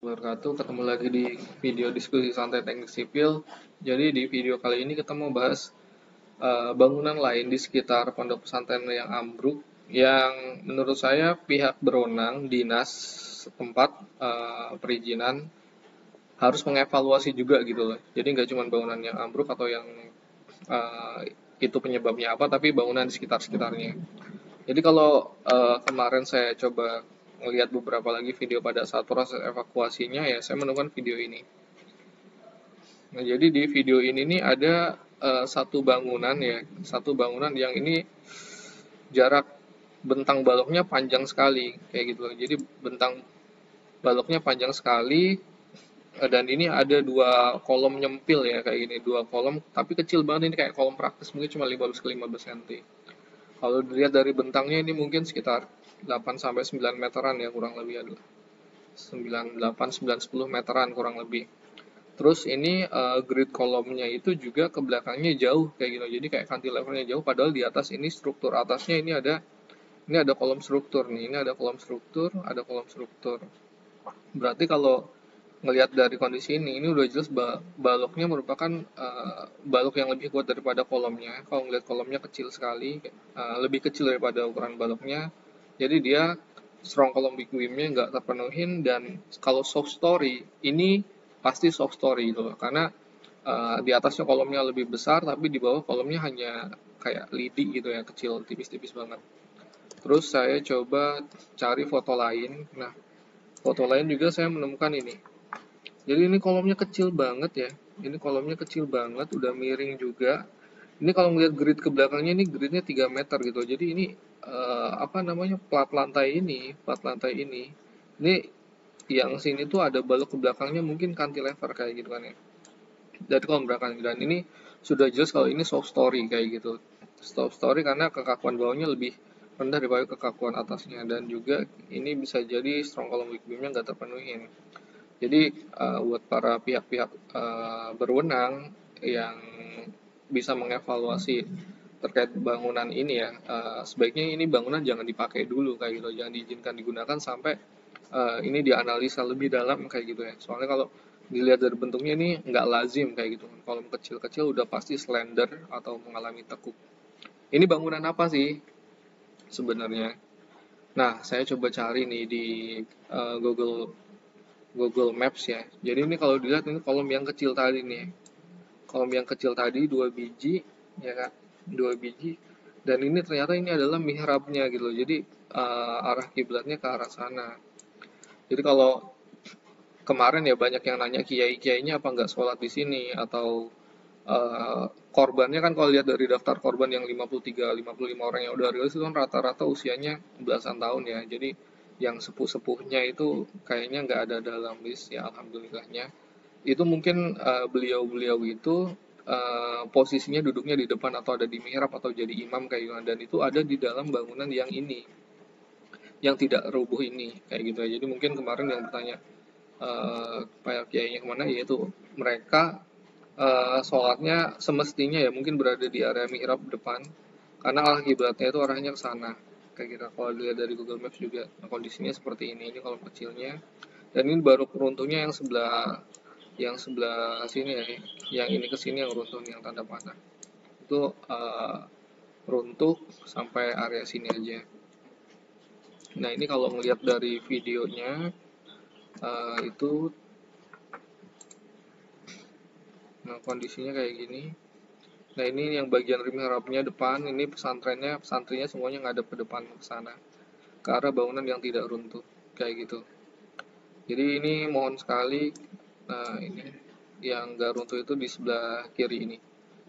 wabarakatuh. Ketemu lagi di video diskusi santai teknik sipil. Jadi di video kali ini kita mau bahas bangunan lain di sekitar pondok pesantren yang ambruk, yang menurut saya pihak berwenang dinas setempat perizinan harus mengevaluasi juga gitu loh. Jadi nggak cuma bangunan yang ambruk atau yang itu penyebabnya apa, tapi bangunan di sekitar-sekitarnya. Jadi kalau kemarin saya coba melihat beberapa lagi video pada saat proses evakuasinya, ya saya menemukan video ini. Nah, jadi di video ini nih ada satu bangunan ya, satu bangunan yang ini jarak bentang baloknya panjang sekali, kayak gitu loh. Jadi bentang baloknya panjang sekali, dan ini ada dua kolom nyempil ya, kayak gini, dua kolom, tapi kecil banget, ini kayak kolom praktis, mungkin cuma 15 ke 15 cm. Kalau dilihat dari bentangnya ini mungkin sekitar 8 sampai 9 meteran ya, kurang lebih adalah 9, 8, 9, 10 meteran kurang lebih. Terus ini grid kolomnya itu juga ke belakangnya jauh kayak gitu. Jadi kayak cantilevernya jauh, padahal di atas ini struktur atasnya ini ada kolom struktur nih, ini ada kolom struktur, ada kolom struktur. Berarti kalau ngelihat dari kondisi ini udah jelas baloknya merupakan balok yang lebih kuat daripada kolomnya. Kalau ngelihat kolomnya kecil sekali, lebih kecil daripada ukuran baloknya, jadi dia strong column big beam-nya nggak terpenuhin. Dan kalau soft story ini pasti soft story gitu loh, karena di atasnya kolomnya lebih besar, tapi di bawah kolomnya hanya kayak lidi gitu ya, kecil, tipis-tipis banget. Terus saya coba cari foto lain. Nah, foto lain juga saya menemukan ini. Jadi ini kolomnya kecil banget ya. Ini kolomnya kecil banget, udah miring juga. Ini kalau ngeliat grid ke belakangnya, ini gridnya 3 meter gitu. Jadi ini apa namanya, plat lantai ini yang sini tuh ada balok ke belakangnya, mungkin cantilever kayak gitu kan ya. Dari kolom belakang, dan ini sudah jelas kalau ini soft story kayak gitu. Soft story karena kekakuan bawahnya lebih rendah daripada kekakuan atasnya, dan juga ini bisa jadi strong column weak beam-nya nggak terpenuhin. Jadi buat para pihak-pihak berwenang yang bisa mengevaluasi terkait bangunan ini ya, sebaiknya ini bangunan jangan dipakai dulu kayak gitu, jangan diizinkan digunakan sampai ini dianalisa lebih dalam kayak gitu ya. Soalnya kalau dilihat dari bentuknya ini nggak lazim kayak gitu. Kolom kecil-kecil udah pasti slender atau mengalami tekuk. Ini bangunan apa sih sebenarnya? Nah, saya coba cari nih di Google Maps ya. Jadi ini kalau dilihat ini kolom yang kecil tadi nih. Kolom yang kecil tadi 2 biji, ya kan? 2 biji. Dan ini ternyata ini adalah mihrabnya gitu. Jadi arah kiblatnya ke arah sana. Jadi kalau kemarin ya banyak yang nanya kiai-kiainya apa nggak sholat di sini, atau korbannya kan kalau lihat dari daftar korban yang 53, 55 orang yang udah rilis itu kan rata-rata usianya belasan tahun ya. Jadi yang sepuh-sepuhnya itu kayaknya nggak ada dalam list ya, alhamdulillahnya. Itu mungkin beliau-beliau itu posisinya duduknya di depan atau ada di mihrab atau jadi imam kayak gitu, dan itu ada di dalam bangunan yang ini, yang tidak rubuh ini kayak gitu ya. Jadi mungkin kemarin yang bertanya Pak kiainya kemana, yaitu mereka sholatnya semestinya ya mungkin berada di area mihrab depan, karena arah kiblatnya itu arahnya ke sana kayak gitu. Kalau dilihat dari Google Maps juga kondisinya seperti ini kolom kecilnya. Dan ini baru runtuhnya yang sebelah sini ya, yang ini ke sini yang runtuh, yang tanda panah itu runtuh sampai area sini aja. Nah, ini kalau ngelihat dari videonya itu, nah kondisinya kayak gini. Nah, ini yang bagian mihrabnya depan, ini pesantrennya semuanya ngadep ke depan ke sana, ke arah bangunan yang tidak runtuh kayak gitu. Jadi ini mohon sekali, nah ini yang nggak runtuh itu di sebelah kiri ini.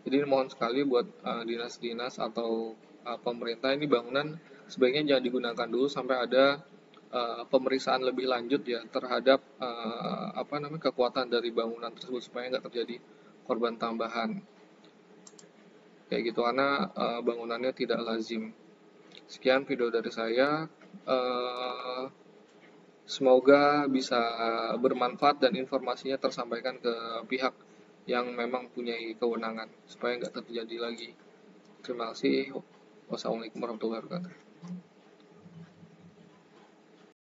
Jadi mohon sekali buat dinas-dinas atau pemerintah, ini bangunan sebaiknya jangan digunakan dulu sampai ada pemeriksaan lebih lanjut ya terhadap kekuatan dari bangunan tersebut, supaya nggak terjadi korban tambahan kayak gitu, karena bangunannya tidak lazim. Sekian video dari saya. Semoga bisa bermanfaat dan informasinya tersampaikan ke pihak yang memang punya kewenangan supaya nggak terjadi lagi. Terima kasih. Wassalamualaikum warahmatullahi wabarakatuh.